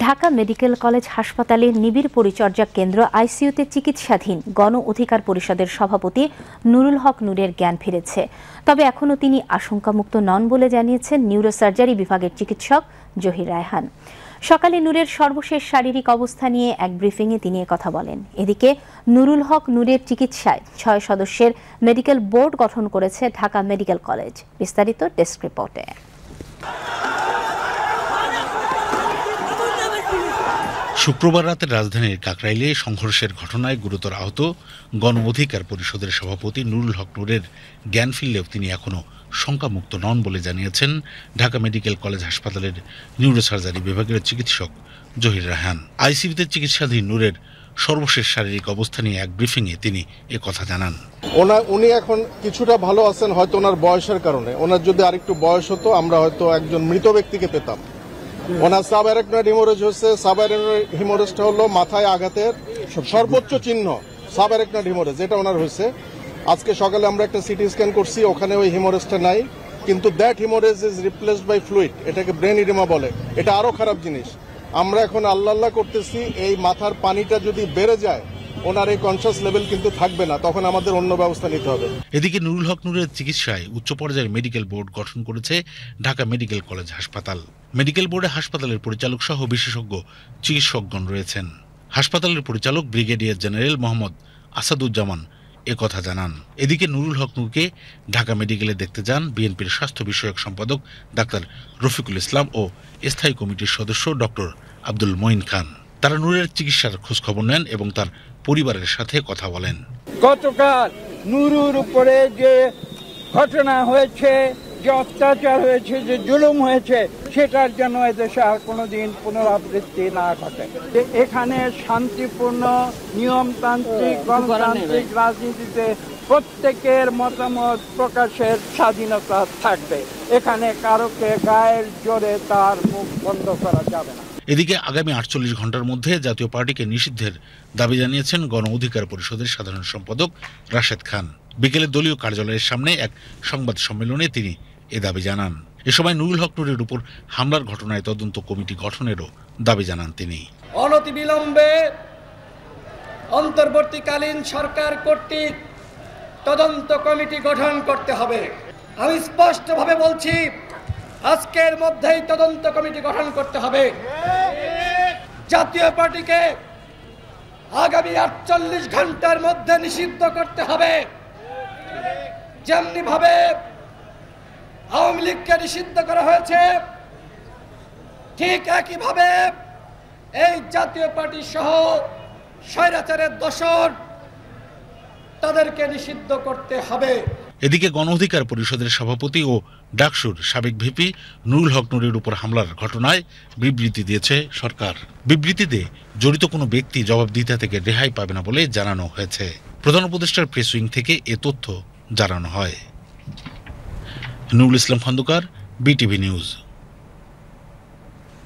Dhaka medical college হাসপাতালে নিবিড় পরিচর্যা কেন্দ্র আইসিইউতে চিকিৎসাধীন গণ অধিকার পরিষদের সভাপতি নুরুল হক নূরের জ্ঞান ফিরেছে। তবে এখনও তিনি আশঙ্কামুক্ত নন বলে জানিয়েছেন নিউরোসার্জারি বিভাগের চিকিৎসক জহির রায়হান। সকালে নূরের সর্বশেষ শারীরিক অবস্থা নিয়ে এক ব্রিফিংয়ে তিনি কথা বলেন। এদিকে নুরুল হক নূরের চিকিৎসায় ৬ সদস্যের মেডিকেল বোর্ড গঠন করেছে ঢাকা মেডিকেল কলেজ। বিস্তারিত ডেস্ক রিপোর্টে। শুক্রবার রাতে রাজধানীর কাকরাইলে সংঘর্ষের ঘটনায় গুরুতর আহত গণ অধিকার পরিষদের সভাপতি নুরুল হক নূরের জ্ঞান ফিরলেও তিনি এখনও শঙ্কামুক্ত নন বলে জানিয়েছেন ঢাকা মেডিকেল কলেজ হাসপাতালের নিউরোসার্জারি বিভাগের চিকিৎসক জহির রায়হান। আইসিইউতে চিকিৎসাধীন নূরের সর্বশেষ শারীরিক অবস্থা নিয়ে এক ব্রিফিংয়ে তিনি কথা জানান। উনি এখন কিছুটা ভালো আছেন, হয়তো ওনার বয়সের কারণে। ওনার যদি আরেকটু বয়স হতো আমরা হয়তো একজন মৃত ব্যক্তিকে পেতাম। ওনার সাবঅ্যারাকনয়েড হিমোরেজ হচ্ছে। সাবঅ্যারাকনয়েড হিমোরেজটা হলো মাথায় আঘাতের সর্বোচ্চ চিহ্ন। সাবঅ্যারাকনয়েড হিমোরেজ এটা ওনার হয়েছে। আজকে সকালে আমরা একটা সিটি স্ক্যান করছি, ওখানে ওই হিমোরেজটা নাই, কিন্তু that haemorrhage is replaced by fluid. এটাকে ব্রেন ইডেমা বলে। এটা আরো খারাপ জিনিস। আমরা এখন আল্লাহ করতেছি এই মাথার পানিটা যদি বেড়ে যায় ওনার এই কনশাস লেভেল কিন্তু থাকবে না, তখন আমাদের অন্য ব্যবস্থা নিতে হবে। এদিকে নুরুল হক নূরের চিকিৎসায় উচ্চ পর্যায়ের মেডিকেল বোর্ড গঠন করেছে ঢাকা মেডিকেল কলেজ হাসপাতাল। মেডিকেল বোর্ডে হাসপাতালের পরিচালক সহ বিশেষজ্ঞ চিকিৎসকগণ রয়েছেন। হাসপাতালের পরিচালক ব্রিগেডিয়ার জেনারেল মোহাম্মদ আসাদুজ্জামান কথা জানান। এদিকে নুরুল হক নূরকে ঢাকা মেডিকেলে দেখতে যান বিএনপির স্বাস্থ্য বিষয়ক সম্পাদক ডাক্তার রফিকুল ইসলাম ও স্থায়ী কমিটির সদস্য ডক্টর আব্দুল মঈন খান। তারা নূরের চিকিৎসার খোঁজখবর নেন এবং তার পরিবারের সাথে কথা বলেন। গতকাল নুরুর উপরে যে ঘটনা হয়েছে, যে অত্যাচার হয়েছে, যে জুলুম হয়েছে, সেটার জন্য এদেশে আর কোনোদিন পুনরাবৃত্তি না ঘটে। এখানে শান্তিপূর্ণ নিয়মতান্ত্রিক গণতান্ত্রিক রাজনীতিতে প্রত্যেকের মতামত প্রকাশের স্বাধীনতা থাকবে। এখানে কারোকে গায়ের জোরে তার মুখ বন্ধ করা যাবে না। এদিকে আগামী ৪৮ ঘন্টার মধ্যে জাতীয় পার্টিকে নিষিদ্ধের দাবি জানিয়েছেন গণ অধিকার পরিষদের সাধারণ সম্পাদক রাশেদ খান। বিকেলে দলীয় কার্যালয়ের সামনে এক সংবাদ সম্মেলনে তিনি এ দাবি জানান। এ সময় নুরুল হক নূরের উপর হামলার ঘটনায় তদন্ত কমিটি গঠনেরও দাবি জানান তিনি। অনতিবিলম্বে অন্তর্বর্তীকালীন সরকার কর্তৃক তদন্ত কমিটি গঠন করতে হবে। আমি স্পষ্টভাবে বলছি, আজকের মধ্যেই তদন্ত কমিটি গঠন করতে হবে। জাতীয় পার্টিকে আগামী ৪৮ ঘন্টার মধ্যে নিষিদ্ধ করতে হবে। যেমনি ভাবে আওয়ামী লীগকে নিষিদ্ধ করা হয়েছে, ঠিক একইভাবে এই জাতীয় পার্টি সহ স্বৈরাচারের দোসর তাদেরকে নিষিদ্ধ করতে হবে। এদিকে গণ অধিকার পরিষদের সভাপতি ও ডাকসুর সাবেক ভিপি নুরুল হক নূরের উপর হামলার ঘটনায় বিবৃতি দিয়েছে সরকার। বিবৃতিতে জড়িত কোনো ব্যক্তি জবাবদিহিতা থেকে রেহাই পাবে না বলে জানানো হয়েছে। প্রধান উপদেষ্টার প্রেস উইং থেকে এ তথ্য জানানো হয়। Nurul Islam Khandakar, BTV news.